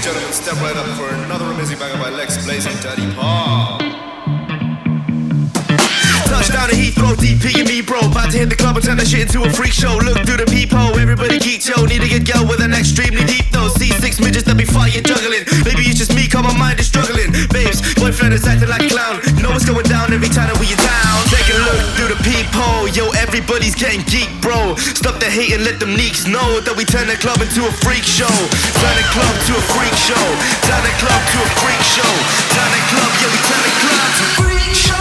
gentlemen, step right up for another amazing banger by Lex Blaze and Daddy Paul. Touchdown to Heathrow, DP and me, bro. About to hit the club and turn that shit into a freak show. Look through the peephole, everybody geek, yo. Need a good girl with an extremely deep though. C6 midgets that be fighting, juggling. Maybe it's just me, cause my mind is struggling. Babes, boyfriend is acting like a clown. You know what's going down every time that we in town. Take a look through the peephole, yo. Everybody's getting geek, bro. Stop the hate and let them neeks know that we turn the club into a freak show. Turn the club to a freak show. Turn the club to a freak show. Turn the club, yeah, we turn the club to a freak show.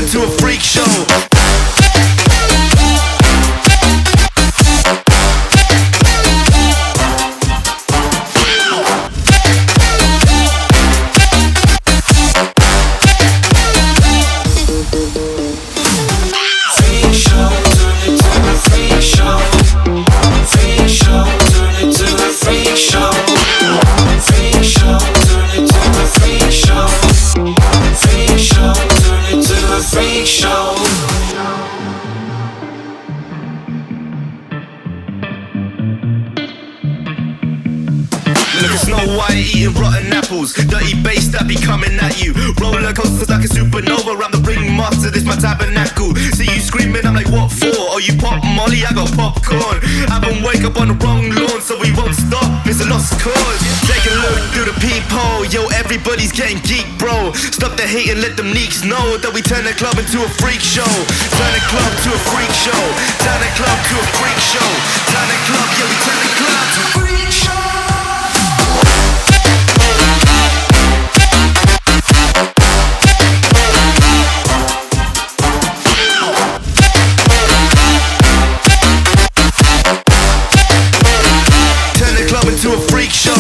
To a freak show. Eating rotten apples, dirty bass that be coming at you. Roller coasters like a supernova. I'm the ringmaster, this my tabernacle. See you screaming, I'm like, what for? Oh, you pop Molly, I got popcorn. Haven't wake up on the wrong lawn, so we won't stop. It's a lost cause. Take a look through the peephole, yo. Everybody's getting geek, bro. Stop the hate and let them neeks know that we turn the club into a freak show. Turn the club to a freak show. Turn the club to a freak show. Turn the club, yeah, we turn the club to a freak show. To a freak show.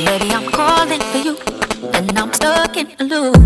Maybe I'm calling for you, and I'm stuck in the loop.